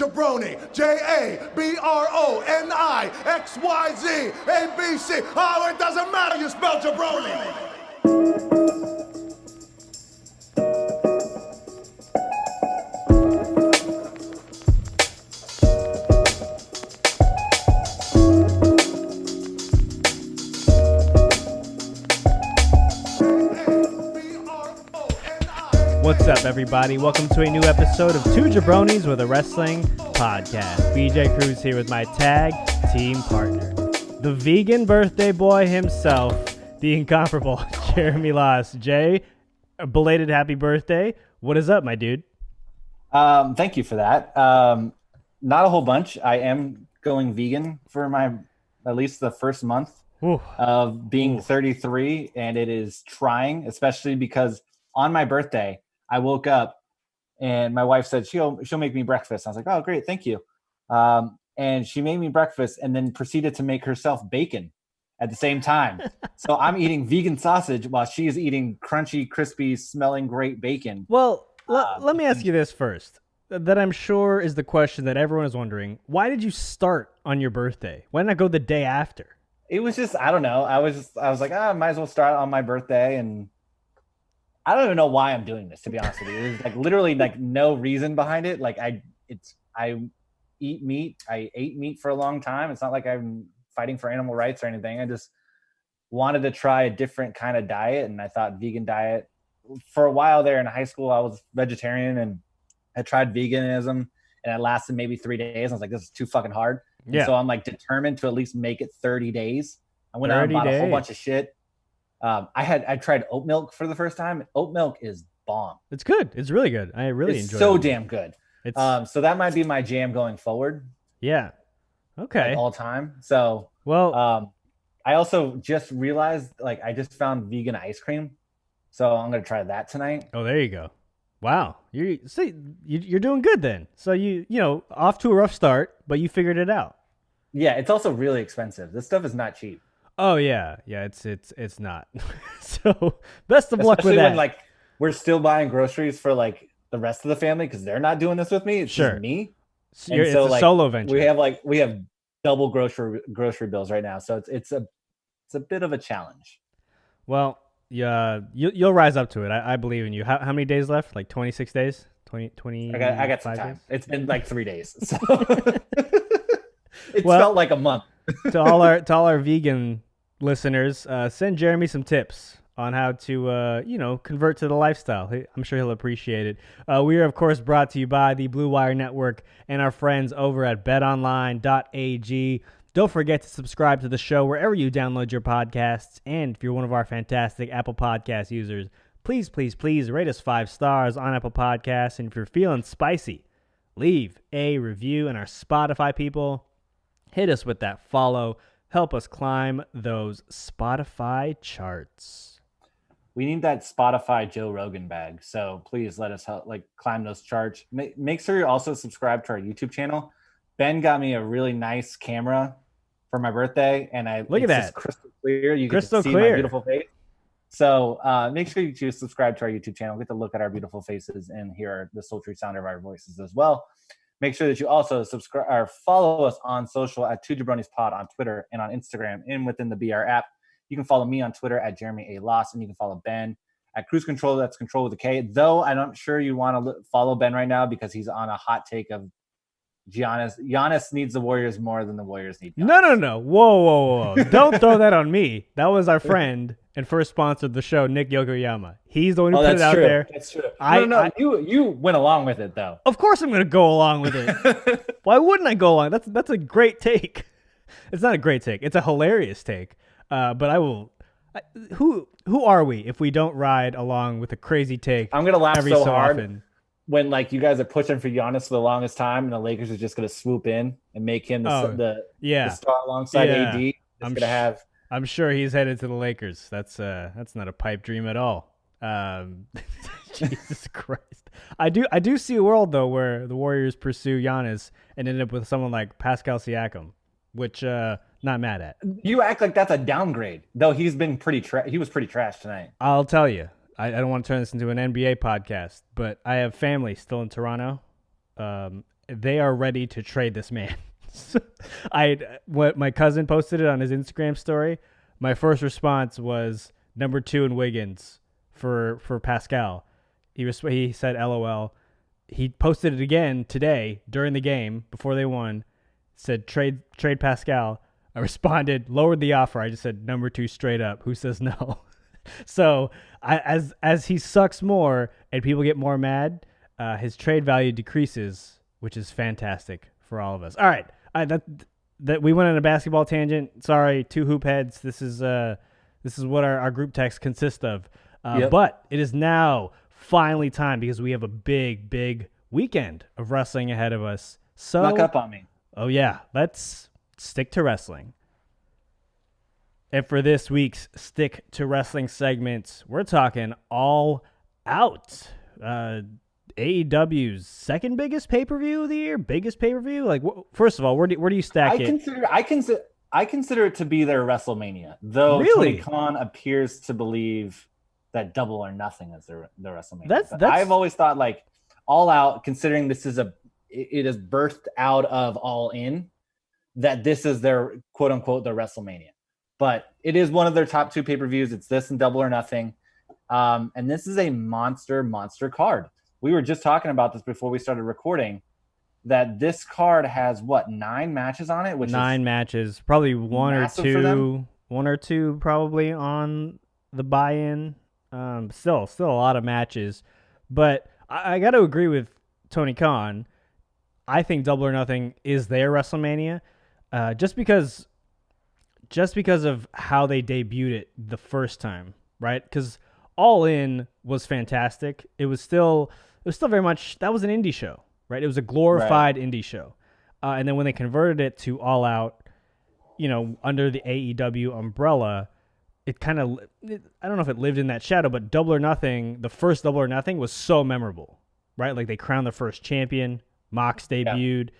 Jabroni, Jabronixyz, oh, it doesn't matter, you spell jabroni. What's up, everybody? Welcome to a new episode of Two Jabronis with a Wrestling Podcast. BJ Cruz here with my tag team partner, the vegan birthday boy himself, the incomparable Jeremy Loss. Jay, a belated happy birthday. What is up, my dude? Thank you for that. Not a whole bunch. I am going vegan for at least the first month of being 33, and it is trying, especially because on my birthday, I woke up and my wife said she'll make me breakfast. I was like, oh, great, thank you. And she made me breakfast and then proceeded to make herself bacon at the same time. So I'm eating vegan sausage while she's eating crunchy, crispy, smelling great bacon. Well, let me ask you this first. That I'm sure is the question that everyone is wondering. Why did you start on your birthday? Why not go the day after? It was just, I don't know. I was like, I might as well start on my birthday, and I don't even know why I'm doing this, to be honest with you. There's like literally like no reason behind it. Like I eat meat. I ate meat for a long time. It's not like I'm fighting for animal rights or anything. I just wanted to try a different kind of diet, and I thought vegan diet. For a while there in high school, I was vegetarian, and I tried veganism, and it lasted maybe 3 days. I was like, this is too fucking hard. Yeah. And so I'm like determined to at least make it 30 days. I went out and bought a whole bunch of shit. I tried oat milk for the first time. Oat milk is bomb. It's good. It's really good. I really enjoy it. It's so damn good. So that might be my jam going forward. Yeah. Okay. Like all time. So, well, I also just realized, like, I just found vegan ice cream. So I'm going to try that tonight. Oh, there you go. Wow. You're doing good then. So you know, off to a rough start, but you figured it out. Yeah. It's also really expensive. This stuff is not cheap. Oh yeah, it's not. So best of luck with that. When, like, we're still buying groceries for like the rest of the family because they're not doing this with me. It's just me. It's a solo venture. We have double grocery bills right now, so it's a bit of a challenge. Well, yeah, you'll rise up to it. I believe in you. How many days left? Like 26 days? 20. I got some time. Days? It's been like 3 days, so it felt like a month. to all our vegan listeners, send Jeremy some tips on how to convert to the lifestyle. I'm sure he'll appreciate it. We are, of course, brought to you by the Blue Wire Network and our friends over at betonline.ag. Don't forget to subscribe to the show wherever you download your podcasts, and if you're one of our fantastic Apple Podcast users, please rate us 5 stars on Apple Podcasts, and if you're feeling spicy, leave a review. And our Spotify people, hit us with that follow. Help us climb those Spotify charts. We need that Spotify Joe Rogan bag. So please let us help climb those charts. Make sure you also subscribe to our YouTube channel. Ben got me a really nice camera for my birthday, and look at that. Just crystal clear. You can see my beautiful face. So make sure you subscribe to our YouTube channel. Get to look at our beautiful faces and hear the sultry sound of our voices as well. Make sure that you also subscribe or follow us on social at 2JabroniesPod on Twitter and on Instagram and within the BR app. You can follow me on Twitter at Jeremy A. Loss, and you can follow Ben at Cruise Control. That's Control with a K. Though I'm not sure you want to follow Ben right now because he's on a hot take of Giannis needs the Warriors more than the Warriors need Giannis. No. Whoa. Don't throw that on me. That was our friend and first sponsor of the show, Nick Yokoyama. He's the one who put it out there. That's true. No. You went along with it, though. Of course I'm going to go along with it. Why wouldn't I go along? That's a great take. It's not a great take. It's a hilarious take. But I will. Who are we if we don't ride along with a crazy take? I'm going to laugh so hard often when you guys are pushing for Giannis for the longest time, and the Lakers are just going to swoop in and make him the star alongside AD. I'm sure he's headed to the Lakers. That's not a pipe dream at all. Jesus Christ. I do see a world though where the Warriors pursue Giannis and end up with someone like Pascal Siakam, which not mad at. You act like that's a downgrade, though. He's been he was pretty trash tonight. I'll tell you. I don't want to turn this into an NBA podcast, but I have family still in Toronto. they are ready to trade this man. What my cousin posted it on his Instagram story. My first response was number 2 in Wiggins for Pascal. He said LOL. He posted it again today during the game before they won. Said trade Pascal. I responded, lowered the offer. I just said number 2 straight up. Who says no? So as he sucks more and people get more mad, his trade value decreases, which is fantastic for all of us. All right, that we went on a basketball tangent. Sorry, 2 hoop heads. This is what our group text consists of. But it is now finally time because we have a big weekend of wrestling ahead of us. So Snuck up on me. Oh yeah, let's stick to wrestling. And for this week's Stick to Wrestling segment, we're talking All Out. AEW's second biggest pay-per-view of the year, biggest pay-per-view. Like, first of all, where do you stack it? I consider it to be their WrestleMania, though. Really? Tony Khan appears to believe that Double or Nothing is their WrestleMania. That's I've always thought like All Out, considering this is it is birthed out of All In, that this is their quote unquote their WrestleMania. But it is one of their top 2 pay-per-views. It's this and Double or Nothing. And this is a monster card. We were just talking about this before we started recording, that this card has 9 matches on it? Which 9 matches, probably one or two probably on the buy-in. Still a lot of matches. But I got to agree with Tony Khan. I think Double or Nothing is their WrestleMania, just because of how they debuted it the first time, right? Because All In was fantastic. It was still very much, that was an indie show, right? It was a glorified indie show. And then when they converted it to All Out, under the AEW umbrella, it kind of, I don't know if it lived in that shadow, but Double or Nothing, the first Double or Nothing was so memorable, right? Like they crowned the first champion, Mox debuted,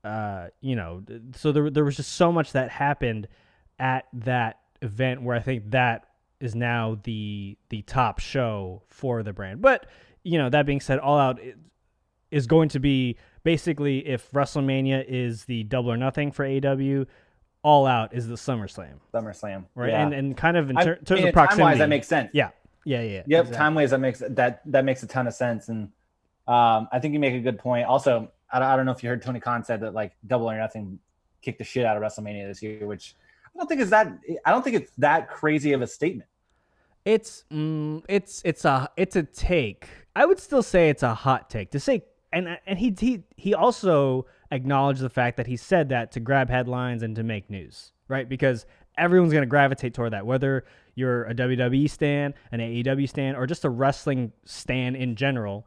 so there was just so much that happened at that event where I think that is now the top show for the brand. But, that being said, All Out is going to be basically, if WrestleMania is the Double or Nothing for AEW, All Out is the SummerSlam. Right? Yeah. And kind of in terms of proximity. Time-wise, that makes sense. Yeah. Yep, exactly. Time-wise, that makes a ton of sense. And I think you make a good point. Also, I don't know if you heard Tony Khan said that like Double or Nothing kicked the shit out of WrestleMania this year, which I don't think it's that crazy of a statement. It's a take. I would still say it's a hot take to say, and he also acknowledged the fact that he said that to grab headlines and to make news, right? Because everyone's going to gravitate toward that, whether you're a WWE stan, an AEW stan, or just a wrestling stan in general.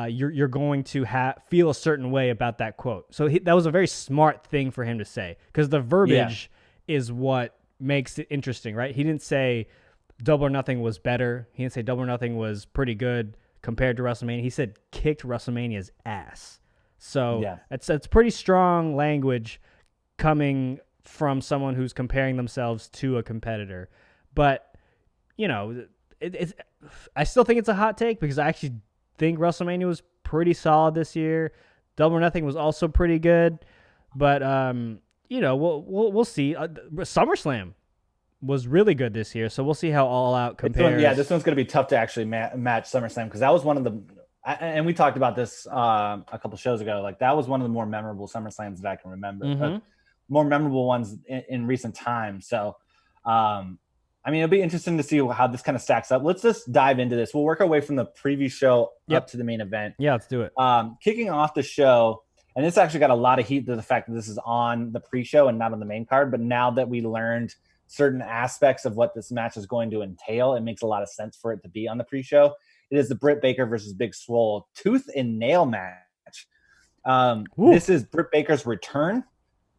You're going to feel a certain way about that quote. So that was a very smart thing for him to say, because the verbiage is what makes it interesting, right? He didn't say Double or Nothing was better. He didn't say Double or Nothing was pretty good compared to WrestleMania. He said kicked WrestleMania's ass. So it's pretty strong language coming from someone who's comparing themselves to a competitor. But, I still think it's a hot take because I actually think WrestleMania was pretty solid this year. Double or Nothing was also pretty good. But, we'll see. SummerSlam was really good this year, so we'll see how All Out compares. This one's going to be tough to actually match SummerSlam, because that was one of the, and we talked about this a couple shows ago. Like that was one of the more memorable SummerSlams that I can remember, more memorable ones in recent times. So, it'll be interesting to see how this kind of stacks up. Let's just dive into this. We'll work our way from the preview show up to the main event. Yeah, let's do it. Kicking off the show, and this actually got a lot of heat to the fact that this is on the pre-show and not on the main card. But now that we learned certain aspects of what this match is going to entail, it makes a lot of sense for it to be on the pre-show. It is the Britt Baker versus Big Swole tooth and nail match. This is Britt Baker's return,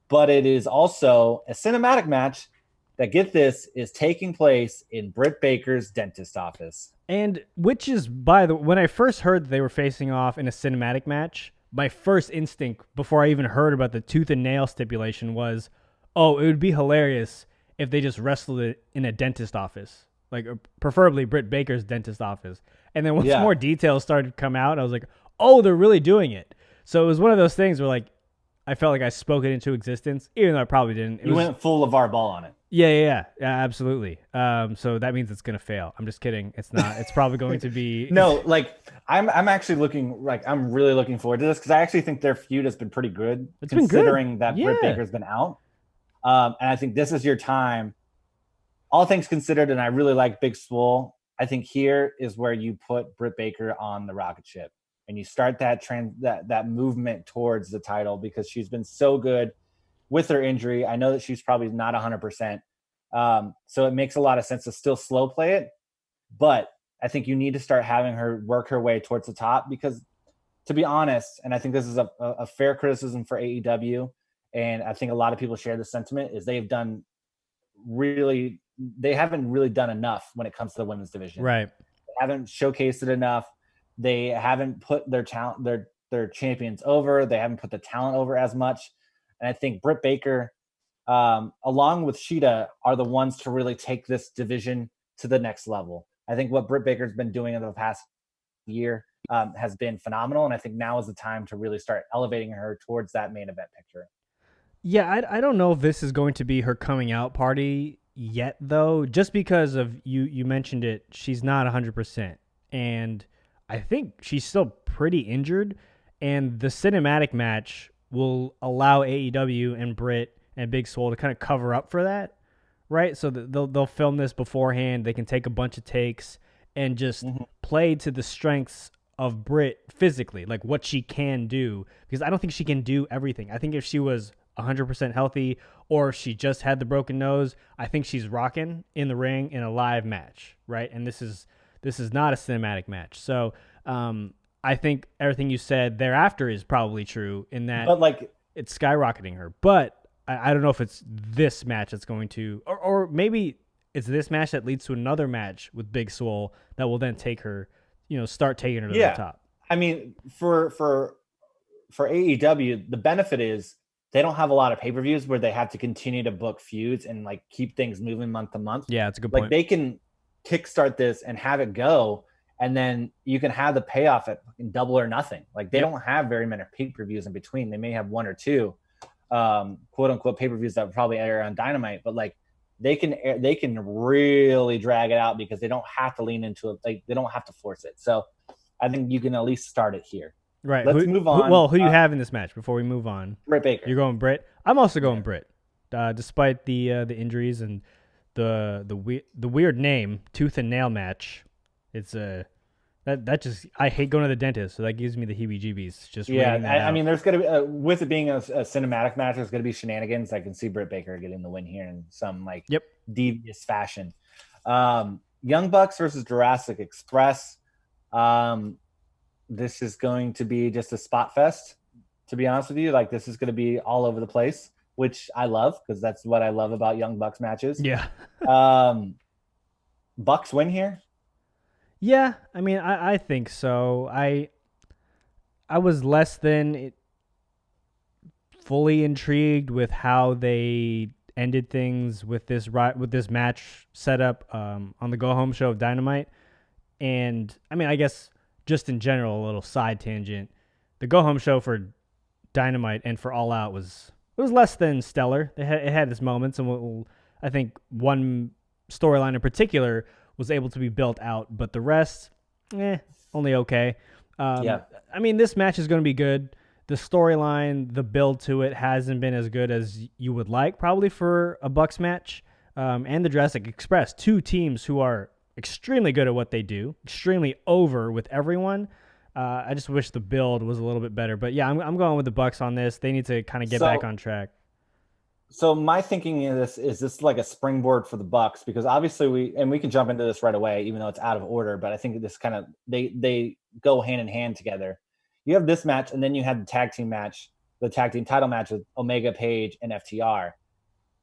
but it is also a cinematic match that, get this, is taking place in Britt Baker's dentist office. And which is, by the way, when I first heard that they were facing off in a cinematic match, my first instinct before I even heard about the tooth and nail stipulation was, it would be hilarious if they just wrestled it in a dentist office, like preferably Britt Baker's dentist office. And then once more details started to come out, I was like, they're really doing it. So it was one of those things where like I felt like I spoke it into existence, even though I probably didn't. You went full of our ball on it. Yeah, absolutely. So that means it's gonna fail. I'm just kidding. It's not. It's probably going to be. No, like I'm actually looking like I'm really looking forward to this because I actually think their feud has been pretty good considering that Britt Baker's been out. And I think this is your time. All things considered, and I really like Big Swole. I think here is where you put Britt Baker on the rocket ship and you start that movement towards the title because she's been so good with her injury. I know that she's probably not 100%. So it makes a lot of sense to still slow play it. But I think you need to start having her work her way towards the top because, to be honest, and I think this is a fair criticism for AEW, and I think a lot of people share this sentiment, is they haven't really done enough when it comes to the women's division. Right. They haven't showcased it enough. They haven't put their talent, their champions over. They haven't put the talent over as much. And I think Britt Baker, along with Sheeta, are the ones to really take this division to the next level. I think what Britt Baker's been doing in the past year has been phenomenal. And I think now is the time to really start elevating her towards that main event picture. Yeah, I don't know if this is going to be her coming out party yet, though, just because of you mentioned it, she's not 100%. And I think she's still pretty injured. And the cinematic match will allow AEW and Britt and Big Swole to kind of cover up for that, right? So they'll film this beforehand. They can take a bunch of takes and just play to the strengths of Britt physically, like what she can do. Because I don't think she can do everything. I think if she was 100% healthy or she just had the broken nose, I think she's rocking in the ring in a live match, right? And this is not a cinematic match. So I think everything you said thereafter is probably true in that it's skyrocketing her. But I don't know if it's this match that's going to, or maybe it's this match that leads to another match with Big Swole that will then take her, start taking her to the top. I mean, for AEW, the benefit is they don't have a lot of pay-per-views where they have to continue to book feuds and like keep things moving month to month. Yeah, it's a good point. Like they can kickstart this and have it go, and then you can have the payoff at Double or Nothing. Like they don't have very many pay-per-views in between. They may have one or two quote unquote pay-per-views that would probably air on Dynamite, but like they can really drag it out because they don't have to lean into it. Like they don't have to force it. So I think you can at least start it here. Right. Let's move on. Who do you have in this match before we move on? Britt Baker. You're going Britt. I'm also going Britt. Despite the injuries and the weird name, tooth and nail match. It's that just, I hate going to the dentist, so that gives me the heebie-jeebies. Just I mean, there's gonna be with it being a cinematic match, there's gonna be shenanigans. I can see Britt Baker getting the win here in some devious fashion. Young Bucks versus Jurassic Express. This is going to be just a spot fest, to be honest with you. Like this is going to be all over the place, which I love because that's what I love about Young Bucks matches. Yeah. Bucks win here. Yeah, I mean, I think so. I was less than fully intrigued with how they ended things with this match setup on the Go Home show of Dynamite, and I mean, I guess just in general, a little side tangent. The Go Home show for Dynamite and for All Out was less than stellar. It had its moments, and I think one storyline in particular was able to be built out, but the rest, only okay. I mean, this match is going to be good. The storyline, the build to it hasn't been as good as you would like, probably for a Bucks match. And the Jurassic Express, two teams who are extremely good at what they do, extremely over with everyone. I just wish the build was a little bit better. But yeah, I'm going with the Bucks on this. They need to kind of get back on track. So my thinking is this like a springboard for the Bucks, because obviously we can jump into this right away, even though it's out of order. But I think this kind of they go hand in hand together. You have this match, and then you have the tag team match, the tag team title match with Omega, Page, and FTR.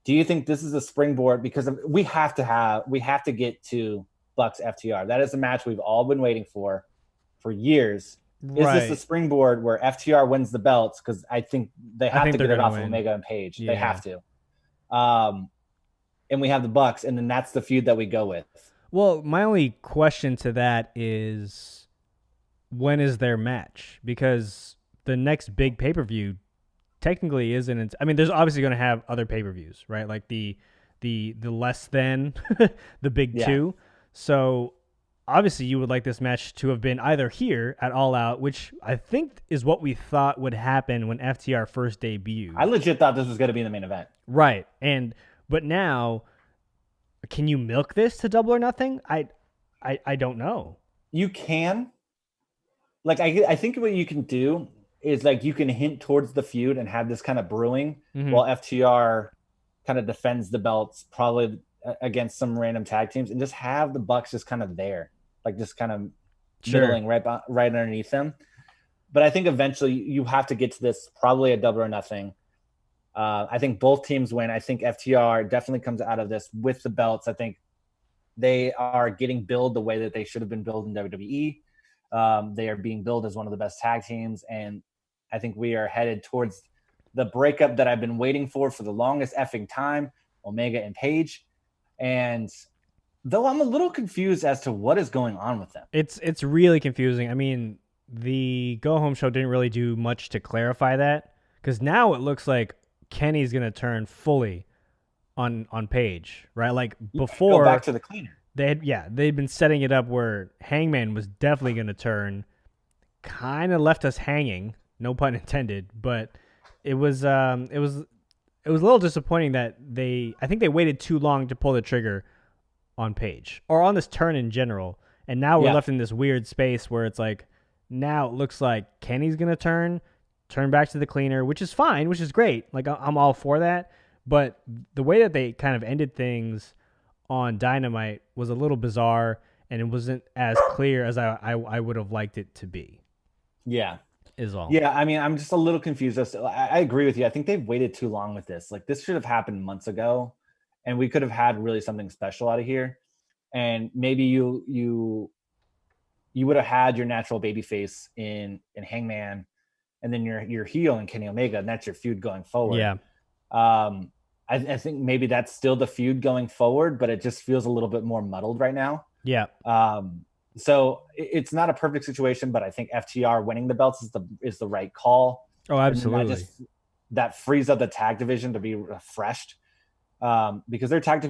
Do you think this is a springboard? Because we have to get to Bucks FTR. That is a match we've all been waiting for years. Right. Is this the springboard where FTR wins the belts? Because I think they have to get it off of Omega and Page. Yeah. They have to. And we have the Bucks, and then that's the feud that we go with. Well, my only question to that is, when is their match? Because the next big pay-per-view technically isn't. I mean, there's obviously going to have other pay-per-views, right? Like the less than the big two. So obviously you would like this match to have been either here at All Out, which I think is what we thought would happen when FTR first debuted. I legit thought this was going to be the main event. Right. But now, can you milk this to Double or Nothing? I don't know. You can. Like, I think what you can do is, like, you can hint towards the feud and have this kind of brewing while FTR kind of defends the belts, probably against some random tag teams, and just have the Bucks just kind of there, like just kind of middling right underneath them. But I think eventually you have to get to this, probably a Double or Nothing. I think both teams win. I think FTR definitely comes out of this with the belts. I think they are getting billed the way that they should have been billed in WWE. They are being billed as one of the best tag teams, and I think we are headed towards the breakup that I've been waiting for the longest effing time, Omega and Page. And though I'm a little confused as to what is going on with them. It's really confusing. I mean, the Go Home show didn't really do much to clarify that, because now it looks like Kenny's going to turn fully on Page, right? Like before, go back to the cleaner. They'd been setting it up where Hangman was definitely going to turn, kind of left us hanging, no pun intended, but it was a little disappointing that I think they waited too long to pull the trigger on Page or on this turn in general. And now we're left in this weird space where it's like, now it looks like Kenny's going to turn back to the cleaner, which is fine, which is great. Like, I'm all for that. But the way that they kind of ended things on Dynamite was a little bizarre, and it wasn't as clear as I would have liked it to be. Yeah. Is all. Yeah, I mean, I'm just a little confused. I agree with you. I think they've waited too long with this. Like, this should have happened months ago, and we could have had really something special out of here. And maybe you would have had your natural babyface in Hangman, and then your heel in Kenny Omega, and that's your feud going forward. Yeah. I think maybe that's still the feud going forward, but it just feels a little bit more muddled right now. Yeah. So it's not a perfect situation, but I think FTR winning the belts is the right call. Oh, absolutely. That frees up the tag division to be refreshed, because their tag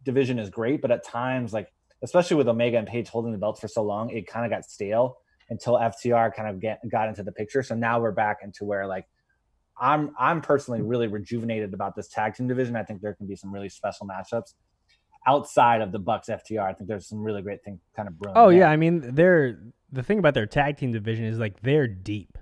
division is great, but at times, like especially with Omega and Page holding the belts for so long, it kind of got stale until FTR kind of got into the picture. So now we're back into where, like, I'm personally really rejuvenated about this tag team division. I think there can be some really special matchups outside of the Bucks FTR. I think there's some really great things kind of brewing. Oh yeah, I mean, the thing about their tag team division is, like, they're deep,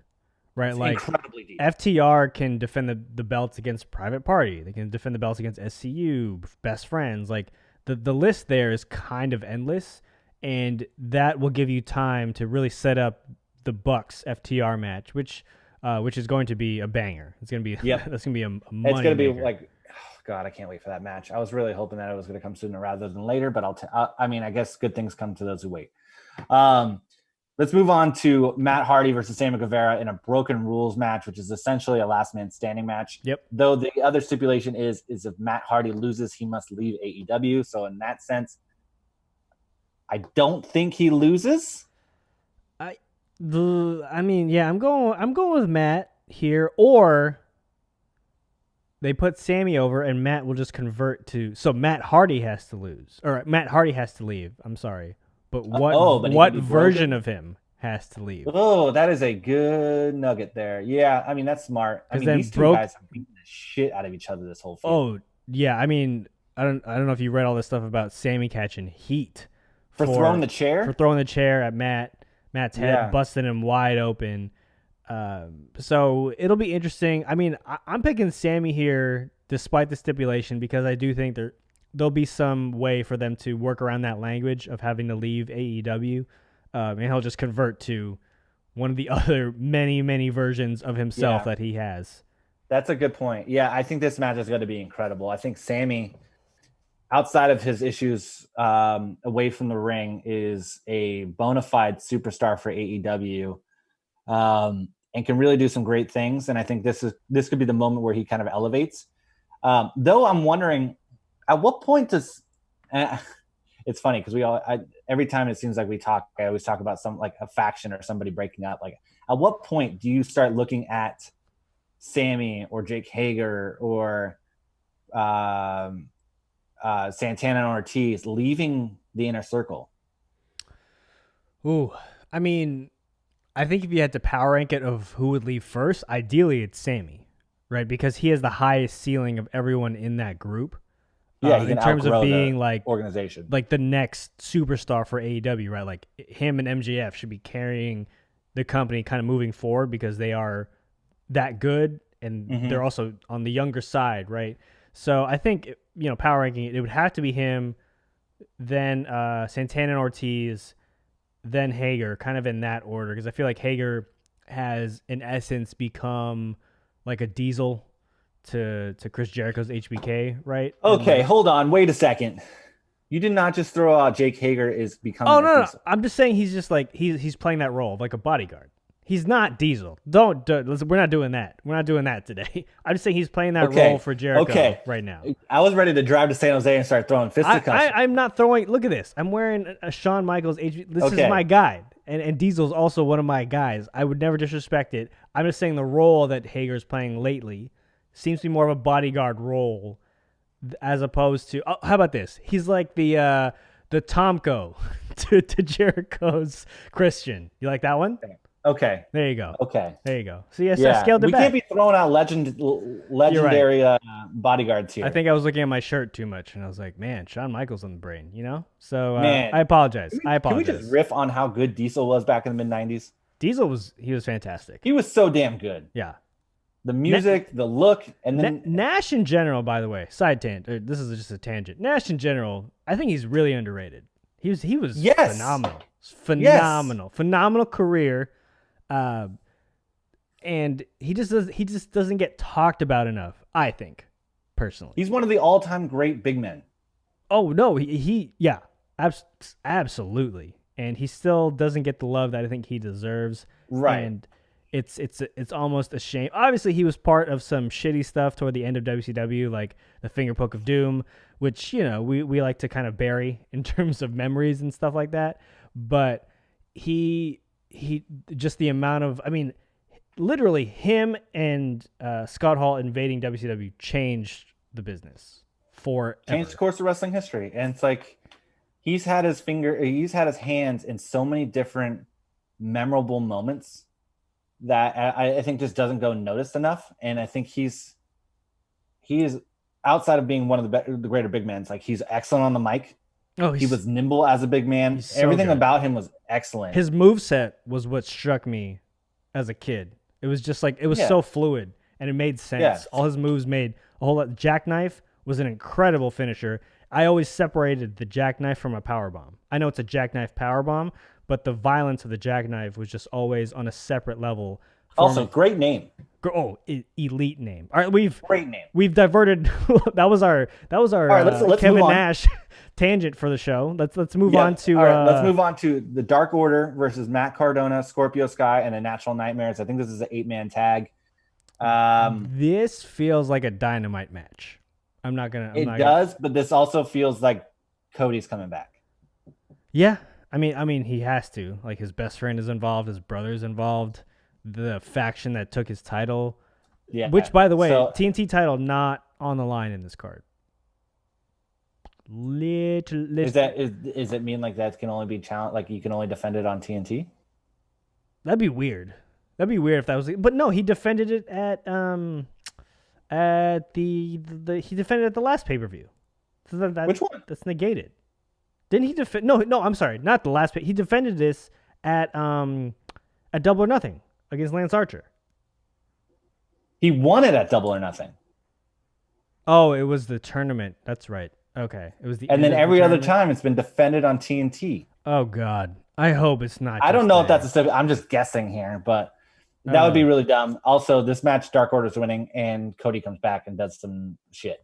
right? It's like incredibly deep. FTR can defend the belts against Private Party. They can defend the belts against SCU, Best Friends. Like the list there is kind of endless, and that will give you time to really set up the Bucks FTR match, which is going to be a banger. It's going to be that's going to be a money It's going to be maker. like, oh God, I can't wait for that match. I was really hoping that it was going to come sooner rather than later, but I mean, I guess good things come to those who wait. Let's move on to Matt Hardy versus Sammy Guevara in a Broken Rules match, which is essentially a last man standing match. Yep. Though the other stipulation is if Matt Hardy loses, he must leave AEW. So in that sense, I don't think he loses. I mean, yeah, I'm going with Matt here, or they put Sammy over and Matt will just convert to. So Matt Hardy has to lose, or Matt Hardy has to leave. I'm sorry, but what version of him has to leave? Oh, that is a good nugget there. Yeah, I mean, that's smart. I mean, these two guys have beaten the shit out of each other this whole feud. Oh yeah, I mean, I don't know if you read all this stuff about Sammy catching heat for throwing the chair at Matt's head, busting him wide open. So it'll be interesting. I mean, I'm picking Sammy here despite the stipulation, because I do think there'll be some way for them to work around that language of having to leave AEW. And he'll just convert to one of the other many, many versions of himself that he has. That's a good point. Yeah, I think this match is going to be incredible. I think Sammy, outside of his issues away from the ring, is a bona fide superstar for AEW, and can really do some great things. And I think this could be the moment where he kind of elevates. Though I'm wondering, at what point does it's funny because every time it seems like we talk, I always talk about some, like, a faction or somebody breaking up. Like, at what point do you start looking at Sammy or Jake Hager or Santana and Ortiz leaving the inner circle? Ooh, I mean, I think if you had to power rank it of who would leave first, ideally it's Sammy, right? Because he has the highest ceiling of everyone in that group. Yeah, he can in terms of outgrow being the like organization, like the next superstar for AEW, right? Like him and MJF should be carrying the company kind of moving forward because they are that good and they're also on the younger side, right? So I think, power ranking it would have to be him, then Santana and Ortiz, then Hager, kind of in that order, because I feel like Hager has in essence become like a Diesel to Chris Jericho's HBK, right? Okay, hold on, wait a second. You did not just throw out Jake Hager is becoming. Oh no, I'm just saying he's just like he's playing that role of like a bodyguard. He's not Diesel. Listen, we're not doing that. We're not doing that today. I'm just saying he's playing that role for Jericho right now. I was ready to drive to San Jose and start throwing fisticuffs. I'm not throwing. Look at this. I'm wearing a Shawn Michaels This is my guy, and Diesel's also one of my guys. I would never disrespect it. I'm just saying the role that Hager's playing lately seems to be more of a bodyguard role as opposed to. Oh, how about this? He's like the Tomko to Jericho's Christian. You like that one? Okay. There you go. Okay. There you go. So yes, I scaled it we back. Can't be throwing out legendary bodyguards here. I think I was looking at my shirt too much, and I was like, "Man, Shawn Michaels on the brain," So I apologize. Can we just riff on how good Diesel was back in the mid '90s? Diesel was fantastic. He was so damn good. Yeah. The music, the look, and then Nash in general. By the way, side tangent. This is just a tangent. Nash in general, I think he's really underrated. He was phenomenal. Phenomenal career. And he just doesn't get talked about enough, I think, personally. He's one of the all-time great big men. Oh no, absolutely. And he still doesn't get the love that I think he deserves. Right. And it's almost a shame. Obviously, he was part of some shitty stuff toward the end of WCW, like the Finger Poke of Doom, which, we like to kind of bury in terms of memories and stuff like that. But he just the amount of, literally him and Scott Hall invading WCW changed the business forever. Changed the course of wrestling history. And it's like he's had his hands in so many different memorable moments that I think just doesn't go noticed enough. And I think he is outside of being one of the greater big men. It's like he's excellent on the mic. Oh, he was nimble as a big man. Everything about him was excellent. His moveset was what struck me as a kid. It was just like, it was so fluid and it made sense. Yeah. All his moves made a whole lot. Jackknife was an incredible finisher. I always separated the jackknife from a powerbomb. I know it's a jackknife powerbomb, but the violence of the jackknife was just always on a separate level. Also, great name. Oh, elite name. All right, great name. We've diverted. that was our all right, let's Kevin Nash tangent for the show. Let's move on to. All right, let's move on to the Dark Order versus Matt Cardona, Scorpio Sky, and the Natural Nightmares. I think this is an 8-man tag. This feels like a Dynamite match. It does, but this also feels like Cody's coming back. Yeah, I mean, he has to. Like, his best friend is involved, his brother's involved, the faction that took his title. Yeah. Which, by the way, TNT title not on the line in this card. Is it mean like that can only be challenged? Like you can only defend it on TNT? That'd be weird. That'd be weird if that was. But no, he defended it at he defended it at the last pay-per-view. So which one? That's negated. Didn't he defend? No, I'm sorry, not the last pay. He defended this at Double or Nothing against Lance Archer. He won it at Double or Nothing. Oh, it was the tournament. That's right. Okay, it was the. And then every other time, it's been defended on TNT. Oh God, I hope it's not. I don't know if that's I'm just guessing here, but that would be really dumb. Also, this match, Dark Order's winning, and Cody comes back and does some shit.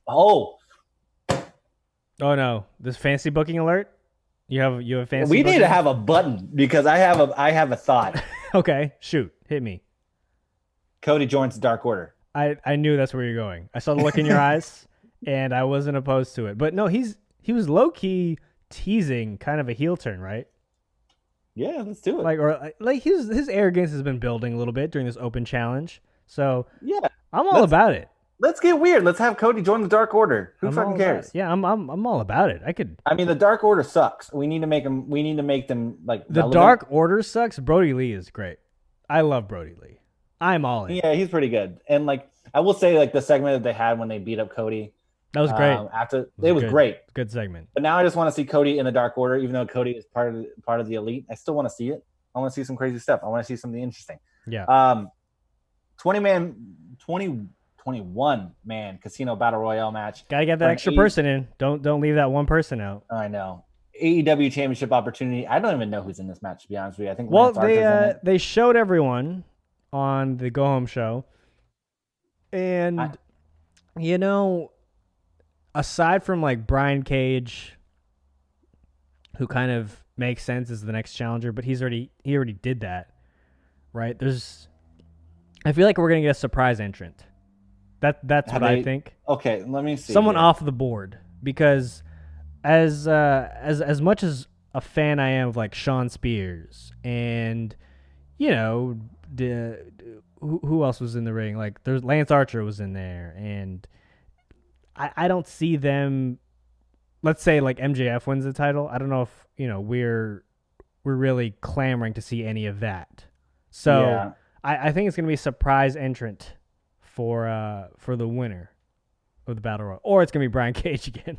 Oh no! This fancy booking alert. You have fancy. We need to have a button because I have a thought. Okay, shoot, hit me. Cody joins the Dark Order. I knew that's where you're going. I saw the look in your eyes. And I wasn't opposed to it. But no, he was low-key teasing kind of a heel turn, right? Yeah, let's do it. Like his arrogance has been building a little bit during this open challenge. So Yeah, I'm all about it. let's get weird. Let's have Cody join the Dark Order. Who I'm fucking all about cares? it. Yeah, I'm all about it. I mean, the Dark Order sucks. We need to make them. We need to make them like The relevant. Dark Order sucks. Brody Lee is great. I love Brody Lee. I'm all in. Yeah, he's pretty good. And like I will say, like the segment that they had when they beat up Cody, That was great. It was great. Good segment. But now I just want to see Cody in the Dark Order, even though Cody is part of the Elite. I still want to see it. I want to see some crazy stuff. I want to see something interesting. Yeah. 21 man casino battle royale match. Gotta get that extra person in. Don't leave that one person out. I know. AEW championship opportunity. I don't even know who's in this match, to be honest with you. I think they showed everyone on the Go Home show, and aside from like Brian Cage, who kind of makes sense as the next challenger, but he already did that, right? I feel like we're gonna get a surprise entrant. That's what I think. Okay, let me see. Someone off the board, because as much as a fan I am of like Sean Spears and who else was in the ring? Like there's Lance Archer was in there, and I don't see them. Let's say like MJF wins the title. I don't know if we're really clamoring to see any of that. So yeah. I think it's gonna be a surprise entrant for the winner of the Battle Royal, or it's gonna be Brian Cage again.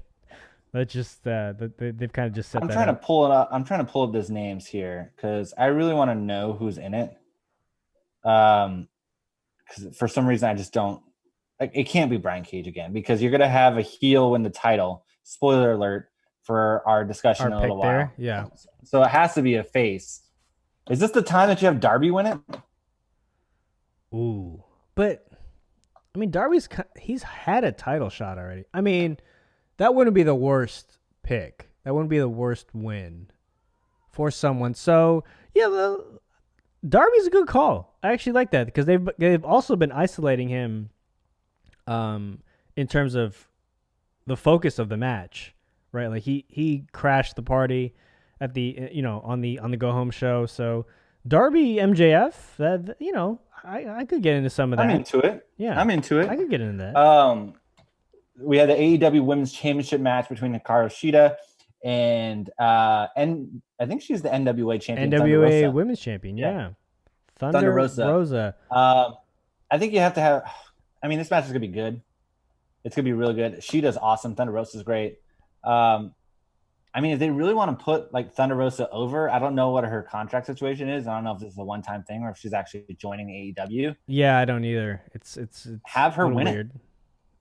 That's just they've kind of just set. I'm trying to pull it up. I'm trying to pull up those names here because I really want to know who's in it. Because for some reason I just don't. It can't be Brian Cage again because you're gonna have a heel win the title. Spoiler alert for our discussion in a little while. There? Yeah. So it has to be a face. Is this the time that you have Darby win it? Ooh, but I mean, he's had a title shot already. I mean, that wouldn't be the worst pick. That wouldn't be the worst win for someone. So yeah, Darby's a good call. I actually like that because they've also been isolating him, in terms of the focus of the match, right? Like he crashed the party at the on the Go Home show. So Darby MJF, that I could get into some of that. I'm into it. Yeah, I'm into it. I could get into that. We had the AEW Women's Championship match between Hikaru Shida and I think she's the NWA champion. NWA Women's Champion, yeah. Thunder Rosa. I think you have to have. I mean, this match is gonna be good. It's gonna be really good. Shida's awesome. Thunder Rosa's great. I mean, if they really want to put like Thunder Rosa over, I don't know what her contract situation is. I don't know if this is a one-time thing or if she's actually joining AEW. Yeah, I don't either. It's have her win weird. It.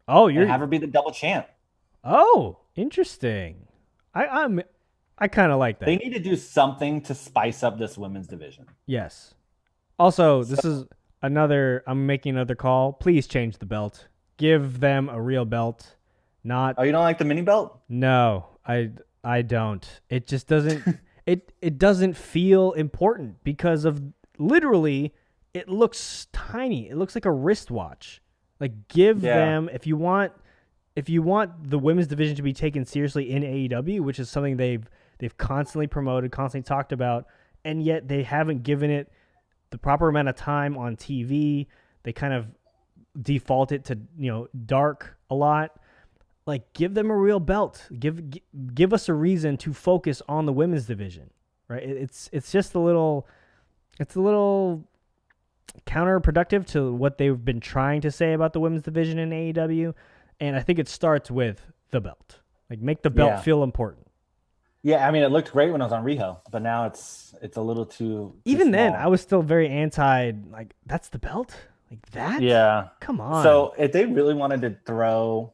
Oh, and have her be the double champ. Oh, interesting. I kind of like that. They need to do something to spice up this women's division. Yes. Also, this is I'm making another call. Please change the belt. Give them a real belt. Not. Oh, you don't like the mini belt? No, I don't. It just doesn't. it doesn't feel important because of literally. It looks tiny. It looks like a wristwatch. Like give them if you want the women's division to be taken seriously in AEW, which is something they've constantly promoted, constantly talked about, and yet they haven't given it the proper amount of time on TV. They kind of default it to dark a lot. Like give them a real belt. Give us a reason to focus on the women's division, right? It's just a little counterproductive to what they've been trying to say about the women's division in AEW, and I think it starts with the belt. Like make the belt feel important. Yeah, I mean it looked great when I was on Riho, but now it's a little too even small. Then I was still very anti. Like that's the belt, like that. Yeah, come on. So if they really wanted to throw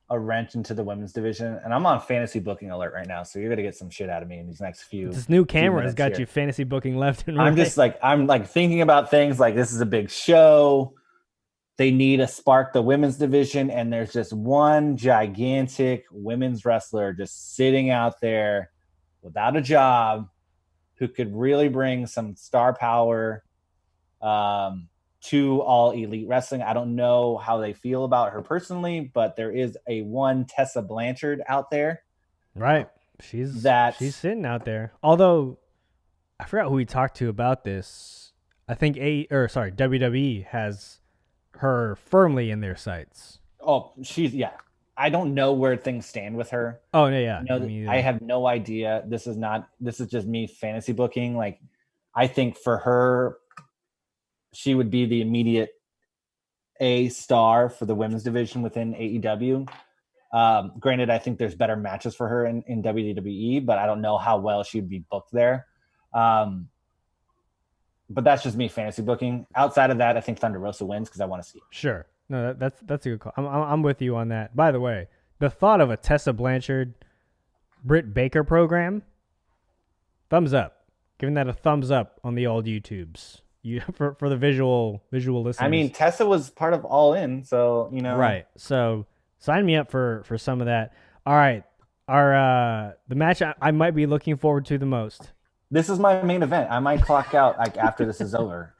a wrench into the women's division, and I'm on fantasy booking alert right now, so you're gonna get some shit out of me in these next few. This new camera has got you fantasy booking left and right. I'm thinking about things like this is a big show. They need to spark the women's division, and there's just one gigantic women's wrestler just sitting out there without a job who could really bring some star power to All Elite Wrestling. I don't know how they feel about her personally, but there is a one Tessa Blanchard out there. Right. She's sitting out there. Although I forgot who we talked to about this. I think WWE has her firmly in their sights. Oh, I don't know where things stand with her. Oh yeah. I have no idea. This is just me fantasy booking. Like, I think for her, she would be the immediate A star for the women's division within AEW. Granted, I think there's better matches for her in WWE, but I don't know how well she'd be booked there. But that's just me fantasy booking. Outside of that, I think Thunder Rosa wins because I want to see it. Sure. No, that's a good call. I'm with you on that. By the way, the thought of a Tessa Blanchard, Britt Baker program, thumbs up. Giving that a thumbs up on the old YouTubes. For the visual listeners. I mean, Tessa was part of All In, so Right. So sign me up for some of that. All right. The match I might be looking forward to the most. This is my main event. I might clock out like after this is over.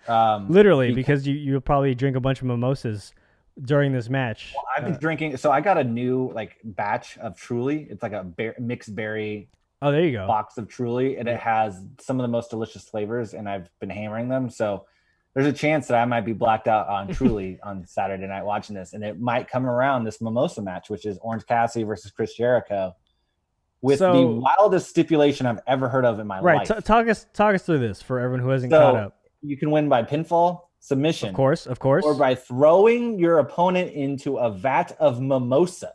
Literally, because you'll probably drink a bunch of mimosas during this match. Well, I've been drinking. So I got a new batch of Truly. It's like a mixed berry. Oh, there you go. Box of Truly, and it has some of the most delicious flavors, and I've been hammering them. So there's a chance that I might be blacked out on Truly on Saturday night watching this, and it might come around this mimosa match, which is Orange Cassidy versus Chris Jericho. With the wildest stipulation I've ever heard of in my life. Right, talk us through this for everyone who hasn't caught up. You can win by pinfall, submission. Of course. Or by throwing your opponent into a vat of mimosa.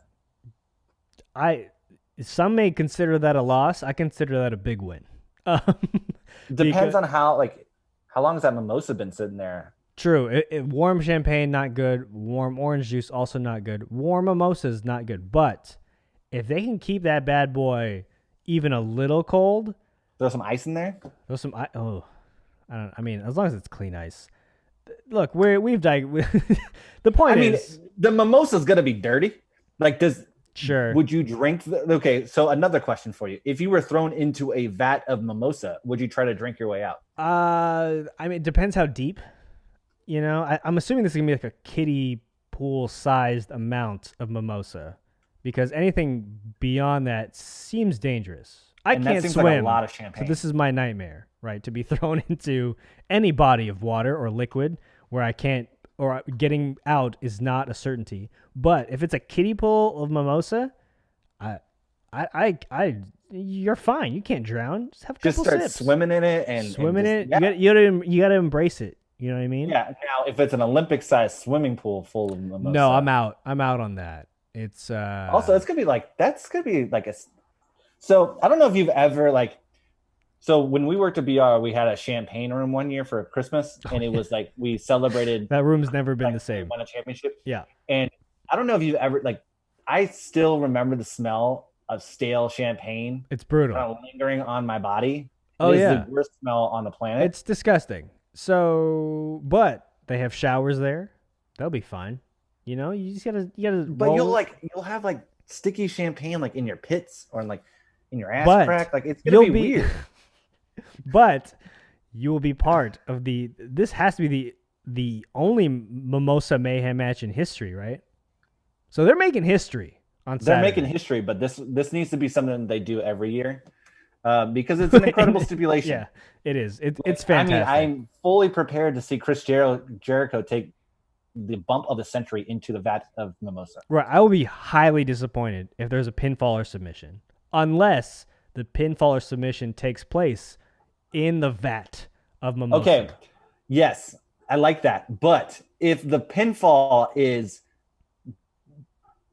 Some may consider that a loss. I consider that a big win. Depends on how long has that mimosa been sitting there? True. Warm champagne, not good. Warm orange juice, also not good. Warm mimosas, not good. But if they can keep that bad boy even a little cold, throw some ice in there. As long as it's clean ice. Look, we've the point is, the mimosa's gonna be dirty. Sure. Would you drink? Okay, so another question for you: if you were thrown into a vat of mimosa, would you try to drink your way out? It depends how deep. I'm assuming this is gonna be like a kiddie pool sized amount of mimosa. Because anything beyond that seems dangerous. I can't swim. Like a lot of champagne. So this is my nightmare, right? To be thrown into any body of water or liquid where I can't, or getting out is not a certainty. But if it's a kiddie pool of mimosa, you're fine. You can't drown. Just have a couple start sips. Swimming in it Yeah. You gotta embrace it. You know what I mean? Yeah. Now, if it's an Olympic-sized swimming pool full of mimosa, no, I'm out. I'm out on that. It's also it's gonna be a. So I don't know if you've ever so when we worked at BR, we had a champagne room one year for Christmas, and it was we celebrated. That room's never been the same. We won a championship. Yeah, and I don't know if you've ever I still remember the smell of stale champagne. It's brutal. Kind of lingering on my body. Oh, it is the worst smell on the planet. It's disgusting. So, but they have showers there. They'll be fine. You just gotta. But you'll have sticky champagne in your pits or in your ass crack. It's gonna be weird. But you will be part of the. This has to be the only Mimosa Mayhem match in history, right? So they're making history on Saturday. They're making history, but this needs to be something they do every year. Because it's an incredible stipulation. Yeah, it is. It's fantastic. I'm fully prepared to see Chris Jericho take the bump of the century into the vat of mimosa. Right. I will be highly disappointed if there's a pinfall or submission, unless the pinfall or submission takes place in the vat of mimosa. Okay. Yes, I like that. But if the pinfall is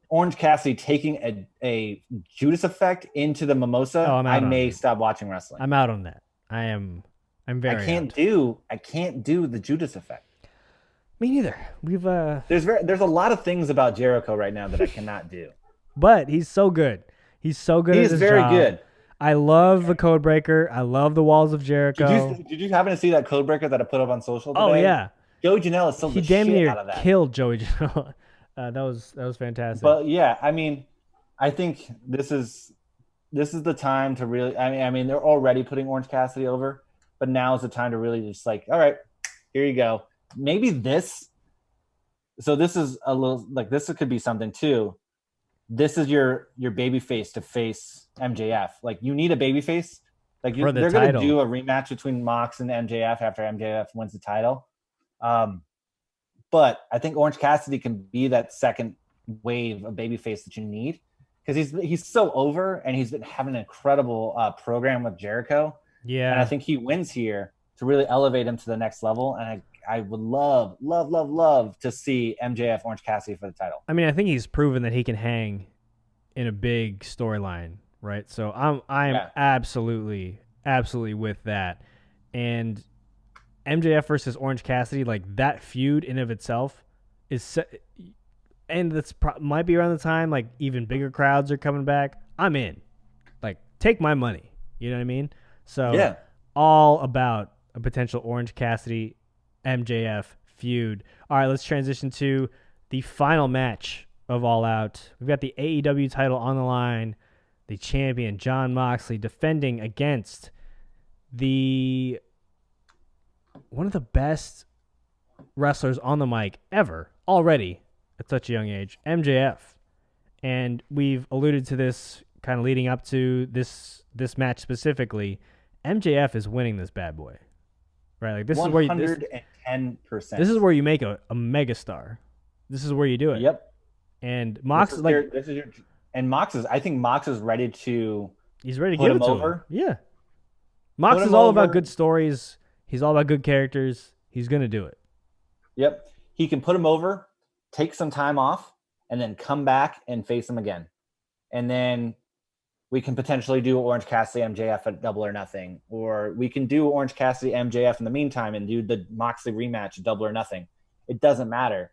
Orange Cassidy taking a Judas effect into the mimosa, I may stop watching wrestling. I'm out on that. I'm very. I can't do the Judas effect. Me neither. There's a lot of things about Jericho right now that I cannot do. But he's so good. He's so good. He's very good. I love the code breaker. I love the walls of Jericho. Did you happen to see that code breaker that I put up on social today? Oh yeah. Joey Janela sold the shit out of that. He damn near killed Joey Janela. That was fantastic. But yeah, I think this is the time to really. I mean, they're already putting Orange Cassidy over, but now is the time to really just all right, here you go. Maybe this. So this is a little this could be something too. This is your baby face to face MJF. You need a baby face Like for the they're going to title. do a rematch between Mox and MJF after MJF wins the title. But I think Orange Cassidy can be that second wave of babyface that you need because he's so over and he's been having an incredible program with Jericho. Yeah. And I think he wins here to really elevate him to the next level. And I would love to see MJF Orange Cassidy for the title. I mean, I think he's proven that he can hang in a big storyline, right? So I'm absolutely with that. And MJF versus Orange Cassidy, like that feud in of itself is and that's might be around the time like even bigger crowds are coming back. I'm in. Like, take my money. You know what I mean? So all about a potential Orange Cassidy MJF feud. All right, let's transition to the final match of All Out. We've got the AEW title on the line. The champion Jon Moxley defending against one of the best wrestlers on the mic ever already at such a young age, MJF. And we've alluded to this kind of leading up to this match specifically. MJF is winning this bad boy, right? Like this 110%. This is where you make a megastar. This is where you do it. Yep. And Mox I think Mox is ready to. He's ready to put give him it to over. him. Yeah. Mox is all about good stories. He's all about good characters. He's gonna do it. Yep. He can put him over, take some time off, and then come back and face him again. And then we can potentially do Orange Cassidy MJF at Double or Nothing. Or we can do Orange Cassidy MJF in the meantime and do the Moxley rematch at Double or Nothing. It doesn't matter.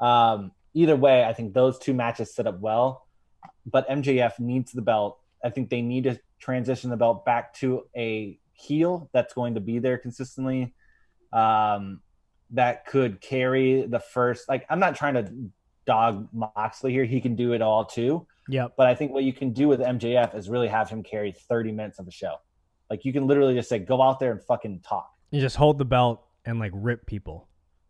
Either way, I think those two matches set up well. But MJF needs the belt. I think they need to transition the belt back to a heel that's going to be there consistently. That could carry the first. Like, I'm not trying to dog Moxley here. He can do it all too. Yep. But I think what you can do with MJF is really have him carry 30 minutes of the show. Like, you can literally just say, go out there and fucking talk. You just hold the belt and like rip people.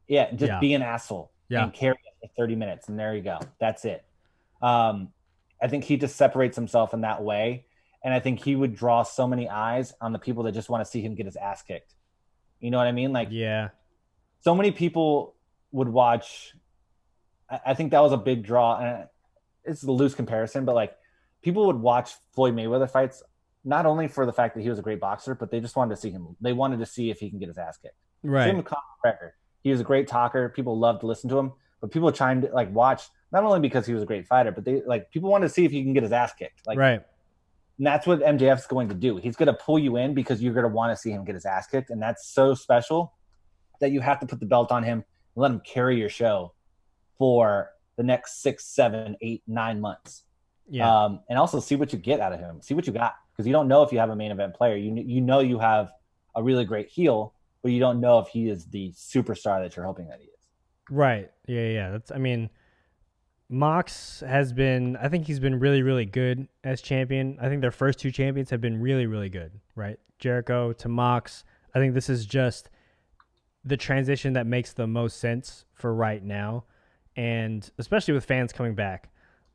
Yeah, just be an asshole and carry it for 30 minutes. And there you go. That's it. I think he just separates himself in that way. And I think he would draw so many eyes on the people that just want to see him get his ass kicked. You know what I mean? Like, so many people would watch. I think that was a big draw. And it's a loose comparison, but like people would watch Floyd Mayweather fights, not only for the fact that he was a great boxer, but they just wanted to see him. They wanted to see if he can get his ass kicked. Right. Same with Conor McGregor. He was a great talker. People loved to listen to him, but people trying to like watch not only because he was a great fighter, but they like people wanted to see if he can get his ass kicked. Like, right. And that's what MJF is going to do. He's going to pull you in because you're going to want to see him get his ass kicked. And that's so special that you have to put the belt on him and let him carry your show for the next 6, 7, 8, 9 months. Yeah. And also see what you get out of him. See what you got. Because you don't know if you have a main event player. You know you have a really great heel, but you don't know if he is the superstar that you're hoping that he is. Right. Yeah. Mox has been, I think he's been really, really good as champion. I think their first two champions have been really, really good, right? Jericho to Mox. I think this is just the transition that makes the most sense for right now. And especially with fans coming back,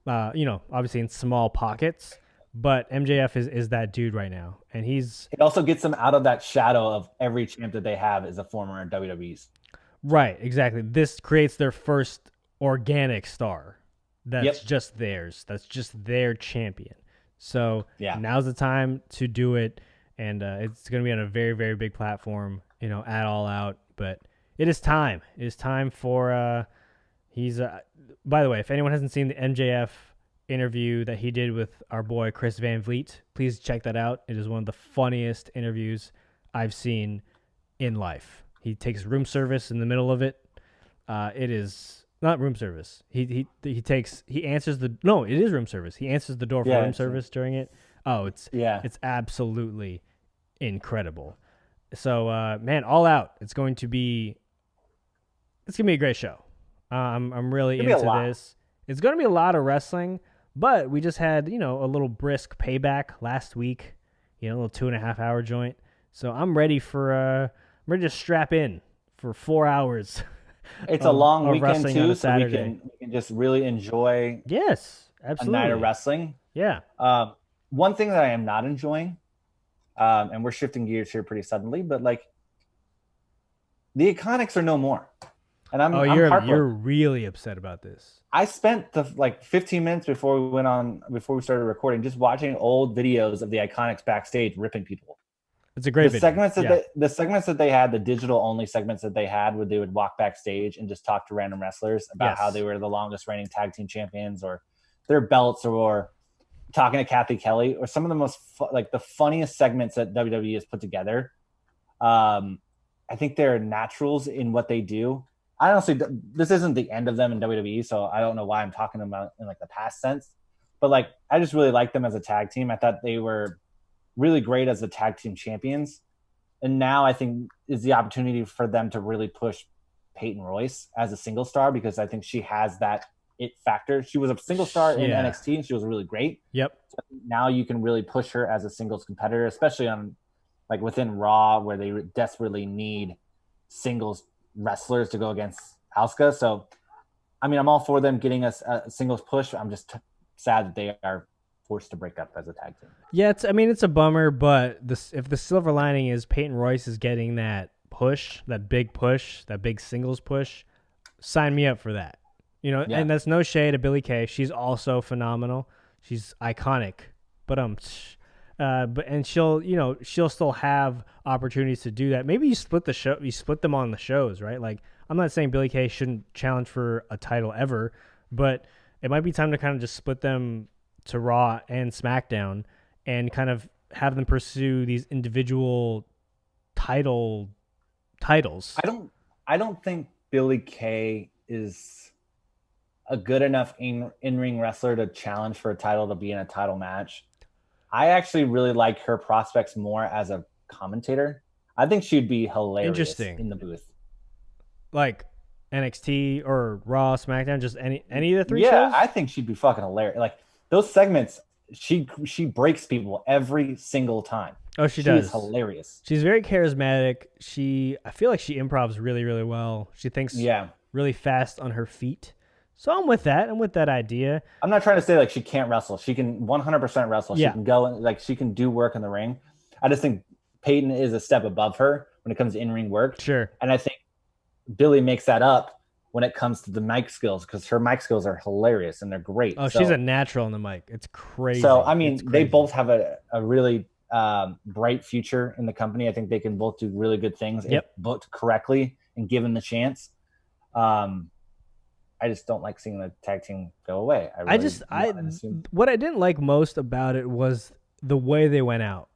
obviously in small pockets, but MJF is that dude right now. And it also gets them out of that shadow of every champ that they have is a former WWE's. Right, exactly. This creates their first organic star. That's just theirs. That's just their champion. So now's the time to do it. And it's going to be on a very, very big platform, at All Out. But it is time. It is time for by the way, if anyone hasn't seen the MJF interview that he did with our boy Chris Van Vliet, please check that out. It is one of the funniest interviews I've seen in life. He takes room service in the middle of it. It is not room service. It is room service. He answers the door for room service during it. Oh, it's absolutely incredible. So, man, All Out. It's going to be a great show. I'm really into this. It's going to be a lot of wrestling, but we just had, a little brisk payback last week, a little 2.5 hour joint. So I'm ready to strap in for 4 hours. It's a long weekend too, so we can just really enjoy a night of wrestling. Yeah. One thing that I am not enjoying And we're shifting gears here pretty suddenly, but like the IIconics are no more. And I'm heartbroken. You're really upset about this. I spent the 15 minutes before we started recording just watching old videos of the IIconics backstage ripping people. It's a great video. The segments that they had, the digital only segments that they had, where they would walk backstage and just talk to random wrestlers about how they were the longest reigning tag team champions or their belts, or talking to Kathy Kelly, or some of the most the funniest segments that WWE has put together. I think they're naturals in what they do. I honestly, this isn't the end of them in WWE, so I don't know why I'm talking about in like the past sense, but like I just really like them as a tag team. I thought they were really great as the tag team champions, and now I think is the opportunity for them to really push Peyton Royce as a single star, because I think she has that it factor. She was a single star in NXT and she was really great. Yep. So now you can really push her as a singles competitor, especially on like within Raw, where they desperately need singles wrestlers to go against Asuka. So, I mean, I'm all for them getting a singles push. I'm just sad that they are forced to break up as a tag team. Yeah, it's a bummer, but if the silver lining is Peyton Royce is getting that push, that big singles push, sign me up for that. You know, and that's no shade to Billie Kay. She's also phenomenal. She's iconic, but she'll still have opportunities to do that. Maybe you split them on the shows, right? Like, I'm not saying Billie Kay shouldn't challenge for a title ever, but it might be time to kind of just split them to Raw and SmackDown and kind of have them pursue these individual titles. I don't think Billie Kay is a good enough in-ring wrestler to challenge for a title, to be in a title match. I actually really like her prospects more as a commentator. I think she'd be hilarious in the booth. Like NXT or Raw, SmackDown, just any of the three shows? Yeah, I think she'd be fucking hilarious. Like those segments, she breaks people every single time. Oh, she does. She's hilarious. She's very charismatic. I feel like she improvs really, really well. She thinks really fast on her feet. So I'm with that. I'm with that idea. I'm not trying to say like she can't wrestle. She can 100% wrestle. Yeah. She can go and like she can do work in the ring. I just think Peyton is a step above her when it comes to in-ring work. Sure. And I think Billie makes that up when it comes to the mic skills, because her mic skills are hilarious and they're great. Oh, she's a natural on the mic. It's crazy. So, I mean, they both have a really bright future in the company. I think they can both do really good things if booked correctly and given the chance. I just don't like seeing the tag team go away. What I didn't like most about it was the way they went out.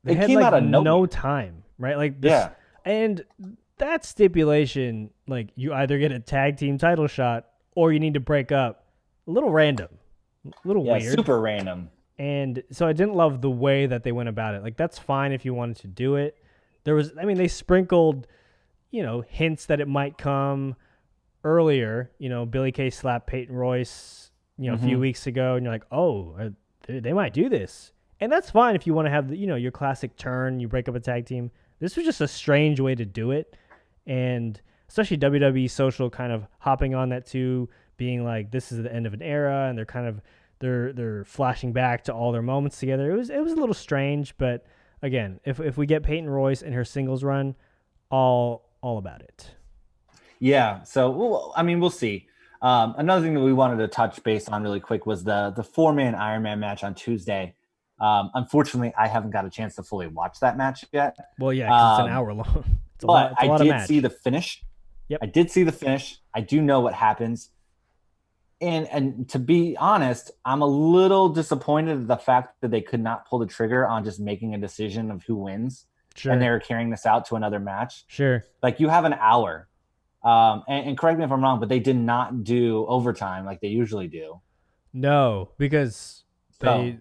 They had came like out of no time, right? Like this, and that stipulation, like you either get a tag team title shot or you need to break up. A little random, a little weird, super random. And so I didn't love the way that they went about it. Like that's fine if you wanted to do it. They sprinkled, hints that it might come earlier. Billie Kay slapped Peyton Royce, a few weeks ago, and you're like, oh, they might do this. And that's fine if you want to have your classic turn, you break up a tag team. This was just a strange way to do it. And especially WWE Social kind of hopping on that too, being like, this is the end of an era, and they're kind of they're flashing back to all their moments together. It was a little strange, but again, if we get Peyton Royce in her singles run, all about it. Yeah, so we'll see. Another thing that we wanted to touch base on really quick was the 4-man Iron Man match on Tuesday. Unfortunately, I haven't got a chance to fully watch that match yet. Well, yeah, 'cause it's an hour long. But I did see the finish. Yep. I did see the finish. I do know what happens. And to be honest, I'm a little disappointed at the fact that they could not pull the trigger on just making a decision of who wins. Sure. And they were carrying this out to another match. Sure. Like you have an hour. And correct me if I'm wrong, but they did not do overtime like they usually do. No, because the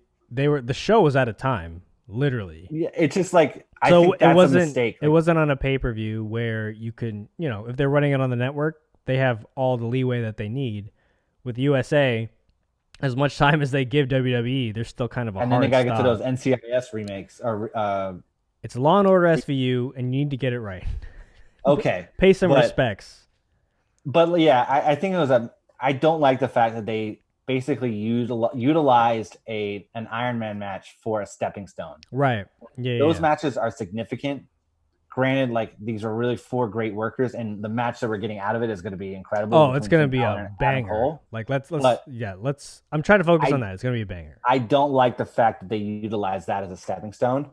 show was out of time, literally. Yeah, it's just like I think that's a mistake. It wasn't on a pay-per-view where you can, if they're running it on the network, they have all the leeway that they need. With USA, as much time as they give WWE, they're still kind of a hard stop. And then they got to get to those NCIS remakes. It's Law and Order SVU, and you need to get it right. Okay. Pay some respects. But yeah, I think it was I don't like the fact that they basically utilized an Iron Man match for a stepping stone. Right. Yeah. Those matches are significant. Granted, like these are really 4 great workers, and the match that we're getting out of it is going to be incredible. Oh, it's going to be a banger. Like let's. I'm trying to focus on that. It's going to be a banger. I don't like the fact that they utilize that as a stepping stone.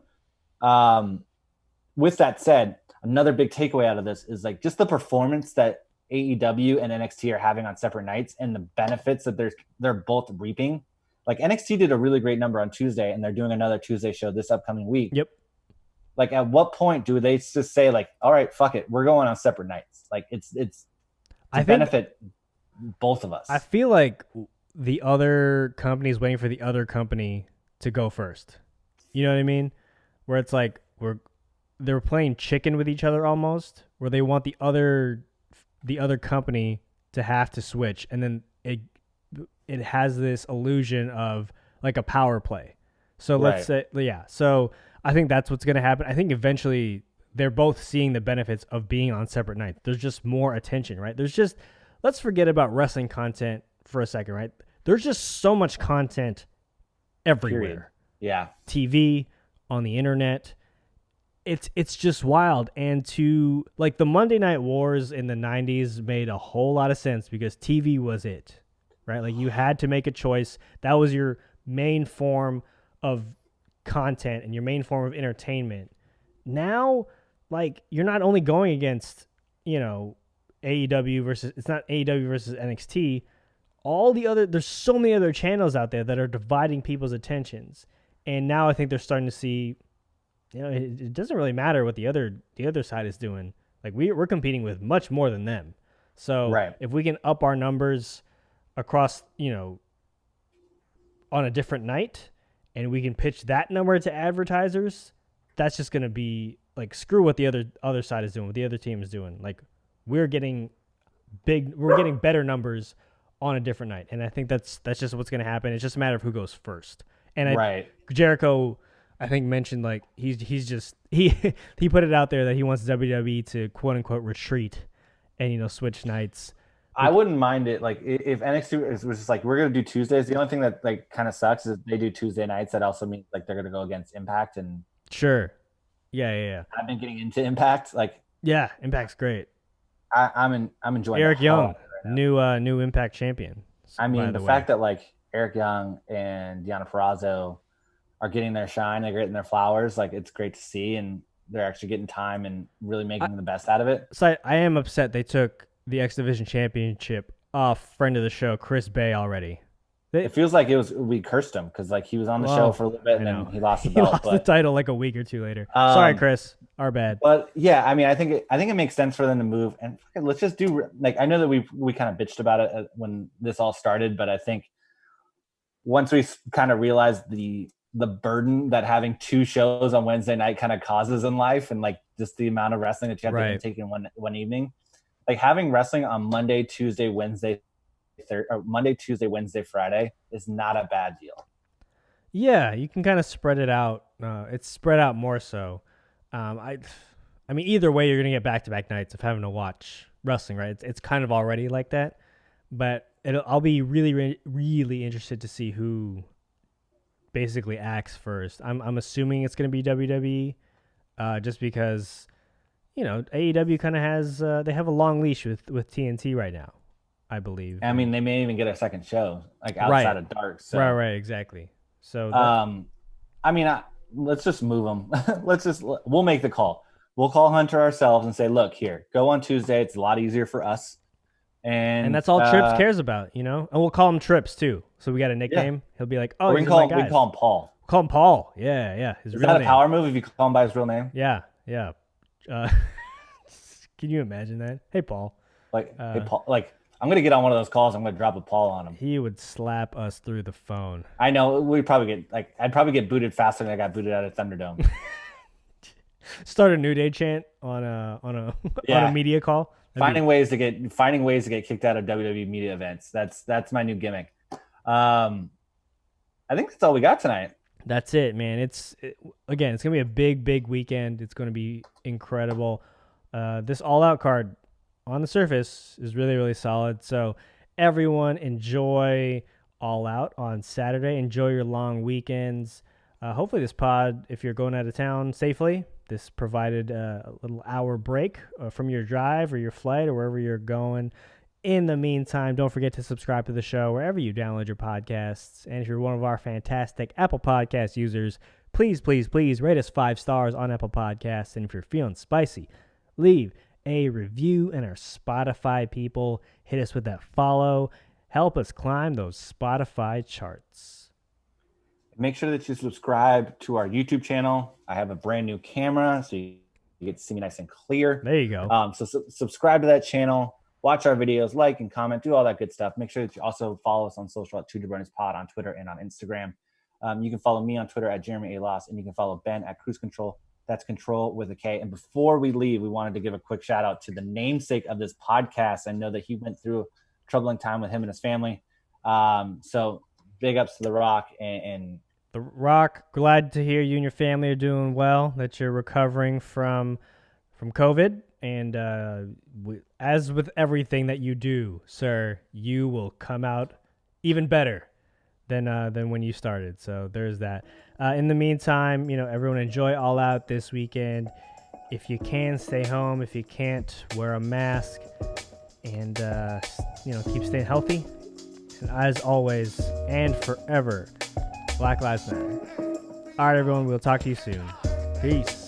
With that said, another big takeaway out of this is like just the performance that AEW and NXT are having on separate nights and the benefits that they're both reaping. Like NXT did a really great number on Tuesday, and they're doing another Tuesday show this upcoming week. Yep. Like, at what point do they just say, like, all right, fuck it, we're going on separate nights? Like, it's benefit both of us. I feel like the other company is waiting for the other company to go first. You know what I mean? Where it's like they're playing chicken with each other almost, where they want the other company to have to switch, and then it has this illusion of like a power play. So let's say, yeah. So I think that's what's going to happen. I think eventually they're both seeing the benefits of being on separate nights. There's just more attention, right? Let's forget about wrestling content for a second, right? There's just so much content everywhere. Period. Yeah. TV, on the internet. It's just wild. And to like the Monday Night Wars in the 90s made a whole lot of sense because TV was it, right? Like you had to make a choice. That was your main form of content and your main form of entertainment. Now, like you're not only going against, AEW versus, it's not AEW versus NXT. There's so many other channels out there that are dividing people's attentions. And now I think they're starting to see, it doesn't really matter what the other side is doing. Like we're competing with much more than them. So if we can up our numbers across, on a different night, and we can pitch that number to advertisers, that's just going to be like, screw what the other side is doing, what the other team is doing. Like we're getting better numbers on a different night. And I think that's just what's going to happen. It's just a matter of who goes first. And Jericho, I think, mentioned like he put it out there that he wants WWE to quote unquote retreat and switch nights. I wouldn't mind it. Like if NXT was just like, we're going to do Tuesdays. The only thing that like kind of sucks is if they do Tuesday nights. That also means like they're going to go against Impact and sure. Yeah. I've been getting into Impact. Like, yeah, Impact's great. I'm enjoying Eric Young, new Impact champion. I mean, the fact that like Eric Young and Deonna Purrazzo are getting their shine, they're getting their flowers. Like it's great to see, and they're actually getting time and really making the best out of it. So I am upset they took the X Division Championship off friend of the show Chris Bay already. It feels like we cursed him because like he was on the show for a little bit and then he lost the belt. He lost the title like a week or two later. Sorry, Chris, our bad. But yeah, I mean, I think it makes sense for them to move and let's just do like I know that we kind of bitched about it when this all started, but I think once we kind of realized the burden that having 2 shows on Wednesday night kind of causes in life and like just the amount of wrestling that you have to take in one evening. Like having wrestling on Monday, Tuesday, Wednesday, Friday is not a bad deal. Yeah, you can kind of spread it out. It's spread out more so. I mean, either way, you're gonna get back-to-back nights of having to watch wrestling, right? It's kind of already like that, but I'll be really, really interested to see who basically acts first. I'm assuming it's gonna be WWE, just because. AEW kind of has they have a long leash with TNT right now, I believe. I mean, they may even get a second show like outside of Dark. So. Right, exactly. So, I mean, let's just move them. We'll make the call. We'll call Hunter ourselves and say, look, here, go on Tuesday. It's a lot easier for us. And that's all Trips cares about, And we'll call him Trips too. So we got a nickname. Yeah. He'll be like, oh, we can call him Paul. We'll call him Paul. Yeah. Is that a power move if you call him by his real name? Yeah. Can you imagine that? Hey, Paul. Hey, Paul. Like, I'm gonna get on one of those calls. I'm gonna drop a Paul on him. He would slap us through the phone. I know. I'd probably get booted faster than I got booted out of Thunderdome. Start a New Day chant on a media call. Finding ways to get kicked out of WWE media events. That's my new gimmick. I think that's all we got tonight. That's it, man. It's going to be a big weekend. It's going to be incredible. This all-out card on the surface is really, really solid. So everyone enjoy All Out on Saturday. Enjoy your long weekends. Hopefully this pod, if you're going out of town safely, this provided a little hour break from your drive or your flight or wherever you're going. In the meantime, don't forget to subscribe to the show wherever you download your podcasts. And if you're one of our fantastic Apple Podcast users, please, please, please rate us 5 stars on Apple Podcasts. And if you're feeling spicy, leave a review. And our Spotify people, hit us with that follow. Help us climb those Spotify charts. Make sure that you subscribe to our YouTube channel. I have a brand new camera, so you get to see me nice and clear. There you go. So subscribe to that channel. Watch our videos, like and comment, do all that good stuff. Make sure that you also follow us on social at 2 Jabronis Pod on Twitter and on Instagram. You can follow me on Twitter at Jeremy A. Loss, and you can follow Ben at Cruise Control. That's Control with a K. And before we leave, we wanted to give a quick shout out to the namesake of this podcast. I know that he went through a troubling time with him and his family. So big ups to The Rock and The Rock, glad to hear you and your family are doing well, that you're recovering from COVID. And as with everything that you do, sir, you will come out even better than when you started. So there's that. In the meantime, everyone enjoy All Out this weekend. If you can, stay home. If you can't, wear a mask. And, keep staying healthy. And as always, and forever, Black Lives Matter. All right, everyone. We'll talk to you soon. Peace.